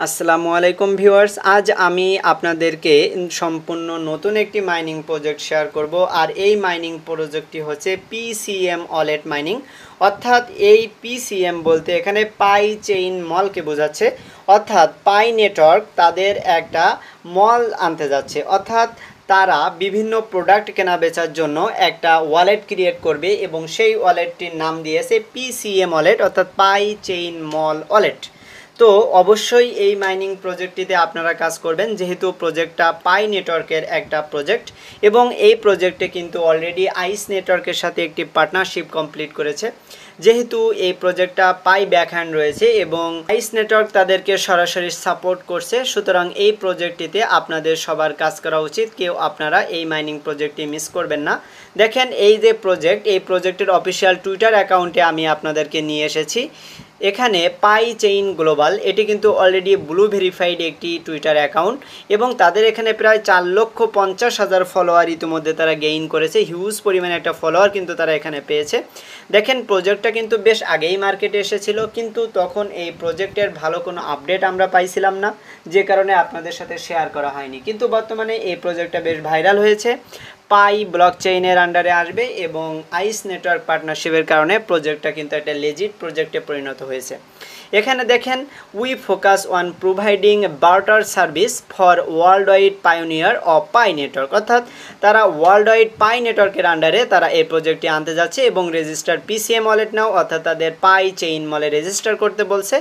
আসসালামু আলাইকুম ভিউয়ার্স, আজ আমি আপনাদেরকে সম্পূর্ণ নতুন একটি মাইনিং প্রজেক্ট শেয়ার করব। আর এই মাইনিং প্রজেক্টটি হচ্ছে পিসিএম ওয়ালেট মাইনিং। অর্থাৎ এই পিসিএম বলতে এখানে পাই চেইন মলকে বোঝাচ্ছে। অর্থাৎ পাই নেটওয়ার্ক তাদের একটা মল আনতে যাচ্ছে, অর্থাৎ তারা বিভিন্ন প্রোডাক্ট কেনা বেচার জন্য একটা ওয়ালেট ক্রিয়েট করবে এবং সেই ওয়ালেটটির নাম দিয়েছে পিসিএম ওয়ালেট, অর্থাৎ পাই চেইন মল ওয়ালেট। তো অবশ্যই এই মাইনিং প্রজেক্টটিতে আপনারা কাজ করবেন, যেহেতু প্রজেক্টটা পাই নেটওয়ার্কের একটা প্রজেক্ট এবং এই প্রজেক্টে কিন্তু অলরেডি আইস নেটওয়ার্কের সাথে একটি পার্টনারশিপ কমপ্লিট করেছে। যেহেতু এই প্রজেক্টটা পাই ব্যাকহ্যান্ড রয়েছে এবং আইস নেটওয়ার্ক তাদেরকে সরাসরি সাপোর্ট করছে, সুতরাং এই প্রজেক্টটিতে আপনাদের সবার কাজ করা উচিত। কেউ আপনারা এই মাইনিং প্রজেক্টটি মিস করবেন না। দেখেন এই যে প্রজেক্ট, এই প্রজেক্টের অফিসিয়াল টুইটার অ্যাকাউন্টে আমি আপনাদেরকে নিয়ে এসেছি। এখানে পাই চেইন গ্লোবাল, এটি কিন্তু অলরেডি ব্লু ভেরিফাইড একটি টুইটার অ্যাকাউন্ট এবং তাদের এখানে প্রায় 4,50,000 ফলোয়ার ইতিমধ্যে তারা গেইন করেছে। হিউজ পরিমাণে একটা ফলোয়ার কিন্তু তারা এখানে পেয়েছে। দেখেন প্রজেক্টটা কিন্তু বেশ আগেই মার্কেটে এসেছিল, কিন্তু তখন এই প্রজেক্টের ভালো কোনো আপডেট আমরা পাইছিলাম না, যে কারণে আপনাদের সাথে শেয়ার করা হয়নি। কিন্তু বর্তমানে এই প্রজেক্টটা বেশ ভাইরাল হয়েছে, পাই ব্লকচেইনের আন্ডারে আসবে এবং আইস নেটওয়ার্ক পার্টনারশিপের কারণে প্রজেক্টটা কিন্তু একটা লেজিট প্রজেক্টে পরিণত হয়েছে। এখানে দেখেন we focus on providing barter service for world wide pioneer of pi network, অর্থাৎ তারা ওয়ার্ল্ড ওয়াইড পাই নেটওয়ার্কের আন্ডারে তারা এই প্রজেক্টটি আনতে যাচ্ছে এবং রেজিস্টার পিসিএম ওয়ালেট নাও, অর্থাৎ তাদের পাই চেইন মলে রেজিস্টার করতে বলছে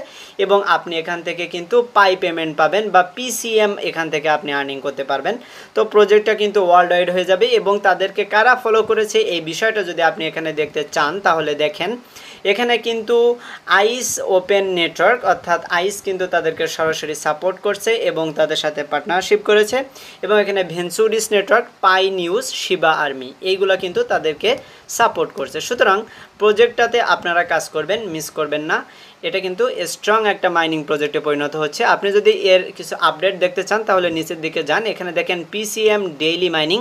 এবং আপনি এখান থেকে কিন্তু পাই পেমেন্ট পাবেন বা পিসিএম এখান থেকে আপনি আর্নিং করতে পারবেন। তো প্রজেক্টটা কিন্তু ওয়ার্ল্ড ওয়াইড হয়ে যাবে এবং তাদেরকে কারা ফলো করেছে এই বিষয়টা যদি আপনি এখানে দেখতে চান তাহলে দেখেন এখানে কিন্তু আইস ওপেন নেটওয়ার্ক, অর্থাৎ আইস কিন্তু তাদেরকে সরাসরি সাপোর্ট করছে এবং তাদের সাথে পার্টনারশিপ করেছে এবং এখানে ভেনচুরিস নেটওয়ার্ক, পাই নিউজ, শিবা আর্মি এইগুলো কিন্তু তাদেরকে সাপোর্ট করছে। সুতরাং প্রজেক্টটাতে আপনারা কাজ করবেন, মিস করবেন না। এটা কিন্তু স্ট্রং একটা মাইনিং প্রজেক্টে পরিণত হচ্ছে। আপনি যদি এর কিছু আপডেট দেখতে চান তাহলে নিচের দিকে যান, এখানে দেখেন পিসিএম ডেইলি মাইনিং।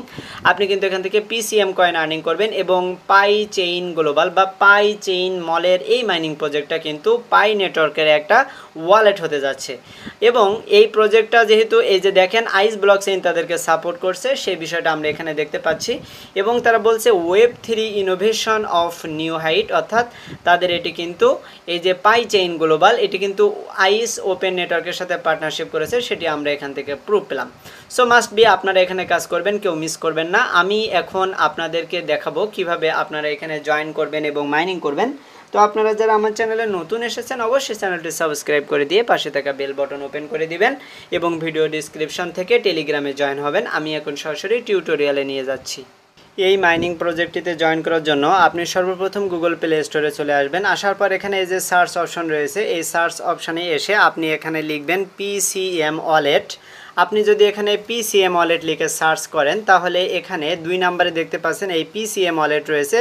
আপনি কিন্তু এখান থেকে পিসিএম কয়েন আর্নিং করবেন এবং পাই চেইন গ্লোবাল বা পাই চেইন মলের এই মাইনিং প্রজেক্টটা কিন্তু পাই নেটওয়ার্কের একটা ওয়ালেট হতে যাচ্ছে। এবং এই প্রজেক্টটা যেহেতু এই যে দেখেন আইস ব্লকচেইন তাদেরকে সাপোর্ট করছে, সেই বিষয়টা আমরা এখানে দেখতে পাচ্ছি এবং তারা বলছে ওয়েব3 ইনোভেশন অফ নিউ হাইট, অর্থাৎ তাদের এটি কিন্তু এই যে পাই চেইন গ্লোবাল এটি কিন্তু আইস ওপেন নেটওয়ার্কের সাথে পার্টনারশিপ করেছে, সেটি আমরা এখান থেকে প্রুফ পেলাম। সো মাস্ট বি আপনারা এখানে কাজ করবেন, কেউ মিস করবেন না। আমি এখন আপনাদেরকে দেখাবো কিভাবে আপনারা এখানে জয়েন করবেন এবং মাইনিং করবেন। তো আপনারা যারা আমার চ্যানেলে নতুন এসেছেন অবশ্যই চ্যানেলটি সাবস্ক্রাইব করে দিয়ে পাশে থাকা বেল বাটন ওপেন করে দিবেন এবং ভিডিও ডিসক্রিপশন থেকে টেলিগ্রামে জয়েন হবেন। আমি এখন সরাসরি টিউটোরিয়ালে নিয়ে যাচ্ছি। এই মাইনিং প্রজেক্টটিতে জয়েন করার জন্য আপনি সর্বপ্রথম গুগল প্লে স্টোরে চলে আসবেন। আসার পর এখানে এই যে সার্চ অপশন রয়েছে, এই সার্চ অপশানে এসে আপনি এখানে লিখবেন পিসিএম ওয়ালেট। আপনি যদি এখানে পিসিএম ওয়ালেট লিখে সার্চ করেন তাহলে এখানে 2 নম্বরে দেখতে পাচ্ছেন এই পিসিএম ওয়ালেট রয়েছে,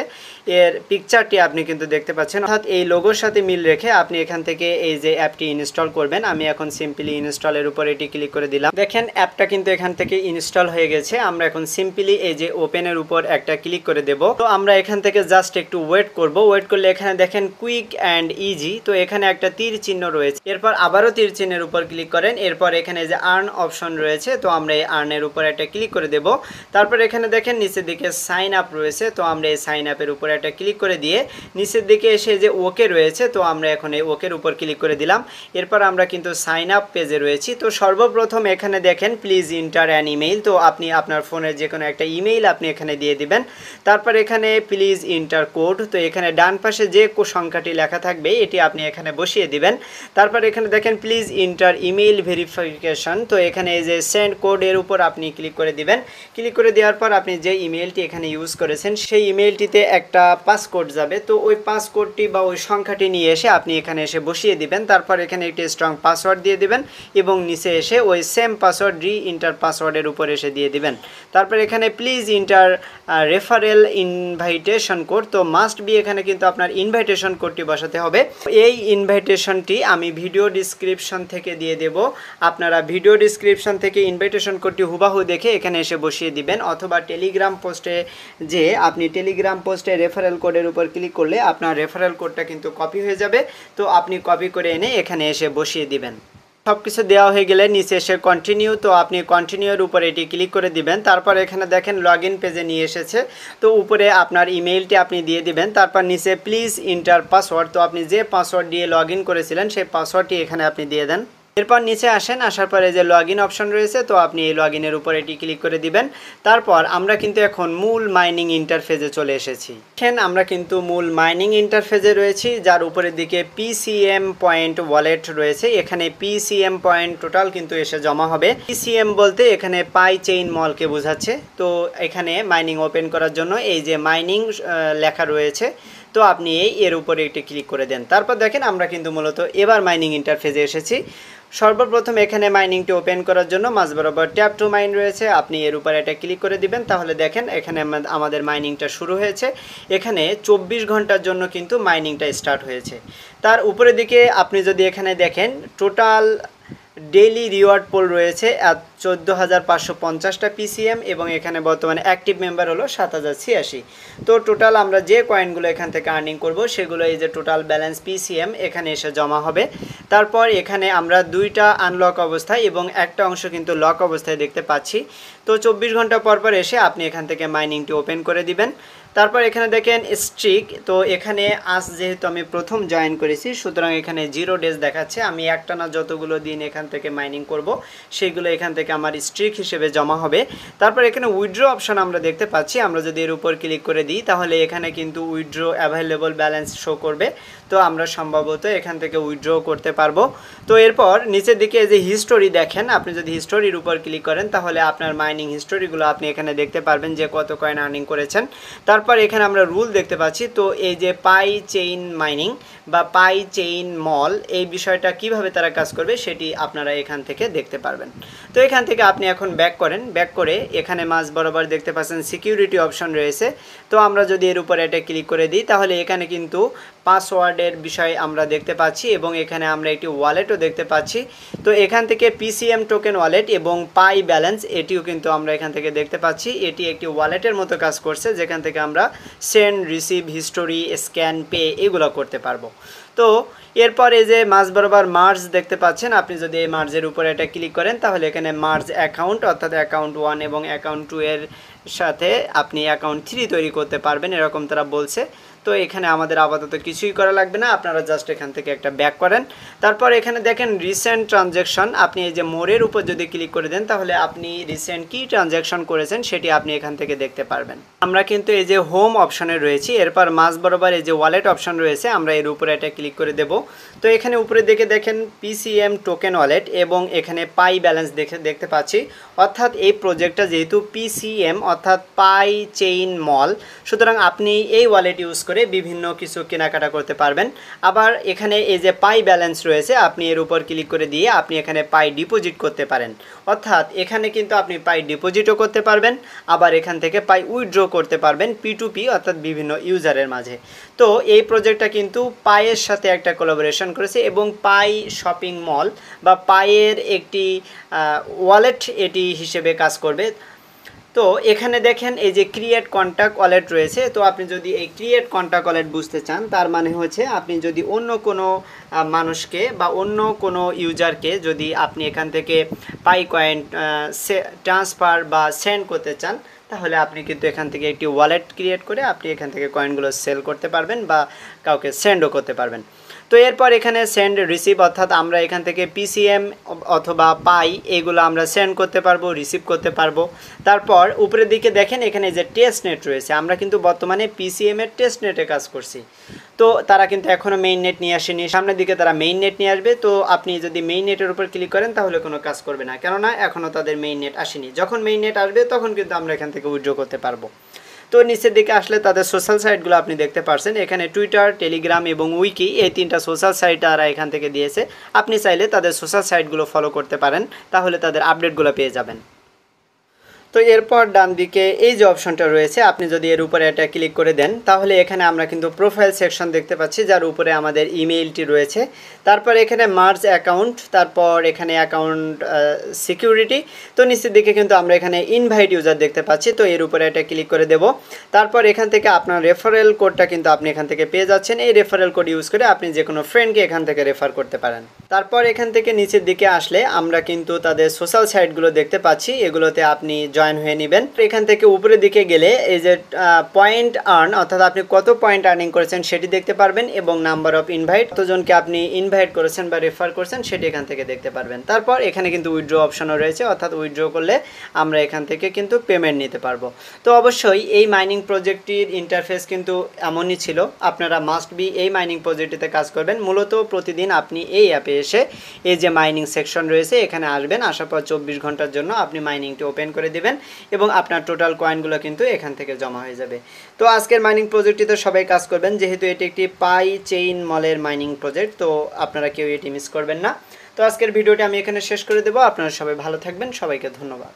এর পিকচারটি আপনি কিন্তু দেখতে পাচ্ছেন। অর্থাৎ এই লোগোর সাথে মিল রেখে আপনি এখান থেকে এই যে অ্যাপটি ইনস্টল করবেন। আমি এখন সিম্পলি ইনস্টলের উপর এটি ক্লিক করে দিলাম। দেখেন অ্যাপটা কিন্তু এখান থেকে ইনস্টল হয়ে গেছে। আমরা এখন সিম্পলি এই যে ওপেনের উপর একটা ক্লিক করে দেব। তো আমরা এখান থেকে জাস্ট একটু ওয়েট করব। ওয়েট করলে এখানে দেখেন কুইক অ্যান্ড ইজি, তো এখানে একটা তীর চিহ্ন রয়েছে, এরপর আবারও তীর চিহ্নের উপর ক্লিক করেন। এরপর এখানে যে আর্ন অপশন রয়েছে, তো আমরা এই আর্নের উপর একটা ক্লিক করে দেব। তারপর এখানে দেখেন নিচের দিকে সাইন আপ রয়েছে, তো আমরা এই সাইন আপের উপর একটা ক্লিক করে দিয়ে নিচের দিকে এসে যে ওকে রয়েছে, তো আমরা এখন এই ওকের উপর ক্লিক করে দিলাম। এরপর আমরা কিন্তু সাইন আপ পেজে রয়েছি। তো সর্বপ্রথম এখানে দেখেন প্লিজ ইন্টার অ্যান ইমেইল, তো আপনি আপনার ফোনের যে কোনো একটা ইমেইল আপনি এখানে দিয়ে দিবেন। তারপর এখানে প্লিজ ইন্টার কোড, তো এখানে ডান পাশে যে সংখ্যাটি লেখা থাকবে এটি আপনি এখানে বসিয়ে দিবেন। তারপর এখানে দেখেন প্লিজ ইন্টার ইমেইল ভেরিফিকেশন, তো এখানে এই যে সেন্ড কোড এর উপর আপনি ক্লিক করে দিবেন। ক্লিক করে দেওয়ার পর আপনি যে ইমেইলটি এখানে ইউজ করেছেন সেই ইমেইলটিতে একটা পাসকোড যাবে, তো ওই পাসকোডটি বা ওই সংখ্যাটি নিয়ে এসে আপনি এখানে এসে বসিয়ে দিবেন। তারপর এখানে একটি স্ট্রং পাসওয়ার্ড দিয়ে দিবেন এবং নিচে এসে ওই সেম পাসওয়ার্ড ইন্টার পাসওয়ার্ডের উপর এসে দিয়ে দিবেন। তারপর এখানে please inter referral invitation code, তো মাস্ট বি এখানে কিন্তু আপনার ইনভাইটেশন কোডটি বসাতে হবে। এই ইনভাইটেশনটি আমি ভিডিও ডিসক্রিপশন থেকে দিয়ে দেব, আপনারা ভিডিও ডিসক্রিপশন থেকে ইনভাইটেশন কোডটি হুবাহু দেখে এখানে এসে বসিয়ে দিবেন, অথবা টেলিগ্রাম পোস্টে যে আপনি টেলিগ্রাম পোস্টে রেফারেল কোডের উপর ক্লিক করলে আপনার রেফারেল কোডটা কিন্তু কপি হয়ে যাবে, তো আপনি কপি করে এনে এখানে এসে বসিয়ে দিবেন। সব কিছু দেওয়া হয়ে গেলে নিচে এসে কন্টিনিউ, তো আপনি কন্টিনিউর উপরে এটি ক্লিক করে দিবেন। তারপর এখানে দেখেন লগ ইন পেজে নিয়ে এসেছে, তো উপরে আপনার ইমেইলটি আপনি দিয়ে দিবেন। তারপর নিচে প্লিজ ইন্টার পাসওয়ার্ড, তো আপনি যে পাসওয়ার্ড দিয়ে লগ ইন করেছিলেন সেই পাসওয়ার্ডটি এখানে আপনি দিয়ে দেন। এরপর নিচে আসেন, আসার পরে যে লগ ইন অপশন রয়েছে, তো আপনি এই লগ ইনের উপর এটি ক্লিক করে দিবেন। তারপর আমরা কিন্তু এখন মূল মাইনিং ইন্টারফেসে চলে এসেছি। এখন আমরা কিন্তু মূল মাইনিং ইন্টারফেসে রয়েছি, যার উপরের দিকে পিসিএম পয়েন্ট ওয়ালেট রয়েছে। এখানে পিসিএম পয়েন্ট টোটাল কিন্তু এসে জমা হবে। পিসিএম বলতে এখানে পাই চেইন মলকে বোঝাচ্ছে। তো এখানে মাইনিং ওপেন করার জন্য এই যে মাইনিং লেখা রয়েছে, তো আপনি এর উপরে একটি ক্লিক করে দেন। তারপর দেখেন আমরা কিন্তু মূলত এবার মাইনিং ইন্টারফেসে এসেছি। সর্বপ্রথম এখানে মাইনিংটি ওপেন করার জন্য মাঝ বরাবর ট্যাপ টু মাইন রয়েছে, আপনি এর উপরে এটা ক্লিক করে দিবেন। তাহলে দেখেন এখানে আমাদের মাইনিংটা শুরু হয়েছে। এখানে 24 ঘন্টার জন্য কিন্তু মাইনিংটা স্টার্ট হয়েছে। তার উপরের দিকে আপনি যদি এখানে দেখেন টোটাল ডেইলি রিওয়ার্ড পোল রয়েছে 14,550টা পিসিএম, এবং এখানে বর্তমানে অ্যাক্টিভ মেম্বার হলো 7,086। তো টোটাল আমরা যে কয়েনগুলো এখান থেকে আর্নিং করব সেগুলো এই যে টোটাল ব্যালেন্স পিসিএম এখানে এসে জমা হবে। তারপর এখানে আমরা 2টা আনলক অবস্থায় এবং একটা অংশ কিন্তু লক অবস্থায় দেখতে পাচ্ছি। তো 24 ঘন্টা পর পর এসে আপনি এখান থেকে মাইনিংটি ওপেন করে দিবেন। তারপর এখানে দেখেন স্ট্রিক, তো এখানে আজ যেহেতু আমি প্রথম জয়েন করেছি সুতরাং এখানে 0 ডেজ দেখাচ্ছে। আমি একটানা যতগুলো দিন এখান থেকে মাইনিং করব সেইগুলো এখান থেকে আমার স্ট্রিক হিসেবে জমা হবে। তারপর এখানে উইথড্র অপশন আমরা দেখতে পাচ্ছি, আমরা যদি এর উপর ক্লিক করে দিই তাহলে এখানে কিন্তু উইথড্র অ্যাভেলেবল ব্যালেন্স শো করবে। তো আমরা সম্ভবত এখান থেকে উইথড্র করতে পারবো। তো এরপর নিচের দিকে যে হিস্টোরি দেখেন, আপনি যদি হিস্টোরির উপর ক্লিক করেন তাহলে আপনার মাইনিং হিস্টোরিগুলো আপনি এখানে দেখতে পারবেন যে কত কয়েন আর্নিং করেছেন। তারপর এখানে আমরা রুল দেখতে পাচ্ছি। তো এই যে পাই চেইন মাইনিং বা পাই চেইন মল, এই বিষয়টা কিভাবে তারা কাজ করবে সেটি আপনারা এখান থেকে দেখতে পারবেন। তো এখান থেকে আপনি এখন ব্যাক করেন, ব্যাক করে এখানে মাঝ বরাবর দেখতে পাচ্ছেন সিকিউরিটি অপশন রয়েছে। তো আমরা যদি এর উপরে এটা ক্লিক করে দিই তাহলে এখানে কিন্তু পাসওয়ার্ডের বিষয় আমরা দেখতে পাচ্ছি এবং এখানে আমরা একটি ওয়ালেটও দেখতে পাচ্ছি। তো এখান থেকে পিসিএম টোকেন ওয়ালেট এবং পাই ব্যালেন্স এটিও কিন্তু আমরা এখান থেকে দেখতে পাচ্ছি। এটি একটি ওয়ালেটের মতো কাজ করছে, যেখান থেকে আমরা send, receive, history, scan, pay এগুলো করতে পারবো। তো এরপর এই যে মাঝ বরাবর মার্জ দেখতে পাচ্ছেন, আপনি যদি এই মার্জের উপরে এটা ক্লিক করেন তাহলে এখানে মার্জ অ্যাকাউন্ট অর্থাৎ অ্যাকাউন্ট 1 এবং অ্যাকাউন্ট 2 এর সাথে আপনি অ্যাকাউন্ট 3 তৈরি করতে পারবেন, এরকম তারা বলছে। তো এখানে আমাদের আপাতত কিছুই করা লাগবে না, আপনারা জাস্ট এখান থেকে একটা ব্যাক করেন। তারপর এখানে দেখেন রিসেন্ট ট্রানজ্যাকশন, আপনি এই যে মোরের উপর যদি ক্লিক করে দেন তাহলে আপনি রিসেন্ট কি ট্রানজ্যাকশন করেছেন সেটি আপনি এখান থেকে দেখতে পারবেন। আমরা কিন্তু এই যে হোম অপশনে রয়েছি, এরপর মাঝ বরাবর এই যে ওয়ালেট অপশন রয়েছে, আমরা এর উপরে এটা ক্লিক করে দেব। তো এখানে উপরের দিকে দেখেন পিসিএম টোকেন ওয়ালেট এবং এখানে পাই ব্যালেন্স দেখতে পাচ্ছি। অর্থাৎ এই প্রজেক্টটা যেহেতু পিসিএম অর্থাৎ পাই চেইন মল, সুতরাং আপনি এই ওয়ালেট ইউজ করে বিভিন্ন কিছু কেনাকাটা করতে পারবেন। আবার এখানে এই যে পাই ব্যালেন্স রয়েছে, আপনি এর উপর ক্লিক করে দিয়ে আপনি এখানে পাই ডিপোজিট করতে পারেন। অর্থাৎ এখানে কিন্তু আপনি পাই ডিপোজিটও করতে পারবেন, আবার এখান থেকে পাই উইথড্র করতে পারবেন P2P অর্থাৎ বিভিন্ন ইউজারের মাঝে। তো এই প্রজেক্টটা কিন্তু পাইয়ের সাথে একটা কোলাবোরেশন করেছে এবং পাই শপিং মল বা পাইয়ের একটি ওয়ালেট এটি হিসেবে কাজ করবে। তো এখানে দেখেন এই যে ক্রিয়েট কন্ট্যাক্ট ওয়ালেট রয়েছে। তো আপনি যদি এই ক্রিয়েট কন্ট্যাক্ট ওয়ালেট বুঝতে চান, তার মানে হচ্ছে আপনি যদি অন্য কোনো মানুষকে বা অন্য কোনো ইউজারকে যদি আপনি এখান থেকে পাই কয়েন ট্রান্সফার বা সেন্ড করতে চান তাহলে আপনি কিন্তু এখান থেকে একটি ওয়ালেট ক্রিয়েট করে আপনি এখান থেকে কয়েনগুলো সেল করতে পারবেন বা কাউকে সেন্ডও করতে পারবেন। তো এরপর এখানে সেন্ড, রিসিভ অর্থাৎ আমরা এখান থেকে পিসিএম অথবা পাই এগুলো আমরা সেন্ড করতে পারবো, রিসিভ করতে পারবো। তারপর উপরের দিকে দেখেন এখানে যে টেস্ট নেট রয়েছে, আমরা কিন্তু বর্তমানে পিসিএম এর টেস্ট নেটে কাজ করছি। তো তারা কিন্তু এখনও মেইন নেট নিয়ে আসেনি, সামনের দিকে তারা মেইন নেট নিয়ে আসবে। তো আপনি যদি মেইন নেটের উপর ক্লিক করেন তাহলে কোনো কাজ করবে না, কেননা এখনও তাদের মেইন নেট আসেনি। যখন মেইন নেট আসবে তখন কিন্তু আমরা এখান থেকে উইথড্র করতে পারবো। তো নিচের দিকে আসলে তাদের সোশ্যাল সাইটগুলো আপনি দেখতে পারছেন, এখানে টুইটার, টেলিগ্রাম এবং উইকি এই 3টা সোশ্যাল সাইট তারা এখান থেকে দিয়েছে। আপনি চাইলে তাদের সোশ্যাল সাইটগুলো ফলো করতে পারেন, তাহলে তাদের আপডেটগুলো পেয়ে যাবেন। তো এরপর ডান দিকে এই যে অপশনটা রয়েছে, আপনি যদি এর উপরে এটা ক্লিক করে দেন তাহলে এখানে আমরা কিন্তু প্রোফাইল সেকশন দেখতে পাচ্ছি, যার উপরে আমাদের ইমেইলটি রয়েছে। তারপর এখানে মার্জ অ্যাকাউন্ট, তারপর এখানে অ্যাকাউন্ট সিকিউরিটি। তো নিচের দিকে কিন্তু আমরা এখানে ইনভাইট ইউজার দেখতে পাচ্ছি, তো এর উপরে এটা ক্লিক করে দেব। তারপর এখান থেকে আপনার রেফারেল কোডটা কিন্তু আপনি এখান থেকে পেয়ে যাচ্ছেন। এই রেফারেল কোড ইউজ করে আপনি যে কোনো ফ্রেন্ডকে এখান থেকে রেফার করতে পারেন। তারপর এখান থেকে নিচের দিকে আসলে আমরা কিন্তু তাদের সোশ্যাল সাইটগুলো দেখতে পাচ্ছি, এগুলোতে আপনি জয়েন হয়ে নেবেন। এখান থেকে উপরের দিকে গেলে এই যে পয়েন্ট আর্ন, অর্থাৎ আপনি কত পয়েন্ট আর্নিং করেছেন সেটি দেখতে পারবেন, এবং নাম্বার অফ ইনভাইট, কতজনকে আপনি ইনভাইট করেছেন বা রেফার করেছেন সেটি এখান থেকে দেখতে পারবেন। তারপর এখানে কিন্তু উইথড্র অপশনও রয়েছে, অর্থাৎ উইথড্র করলে আমরা এখান থেকে কিন্তু পেমেন্ট নিতে পারবো। তো অবশ্যই এই মাইনিং প্রজেক্টটির ইন্টারফেস কিন্তু এমনই ছিল, আপনারা মাস্ট বি এই মাইনিং প্রজেক্টটিতে কাজ করবেন। মূলত প্রতিদিন আপনি এই অ্যাপে এসে এই যে মাইনিং সেকশন রয়েছে এখানে আসবেন, আসার পর 24 ঘন্টার জন্য আপনি মাইনিংটি ওপেন করে দিবেন এবং আপনার টোটাল কয়েনগুলো কিন্তু এখান থেকে জমা হয়ে যাবে। তো আজকের মাইনিং প্রজেক্টটিতে সবাই কাজ করবেন, যেহেতু এটি একটি পাই চেইন মলের মাইনিং প্রজেক্ট, তো আপনারা কেউ এটি মিস করবেন না। তো আজকের ভিডিওটি আমি এখানে শেষ করে দেবো। আপনারা সবাই ভালো থাকবেন, সবাইকে ধন্যবাদ।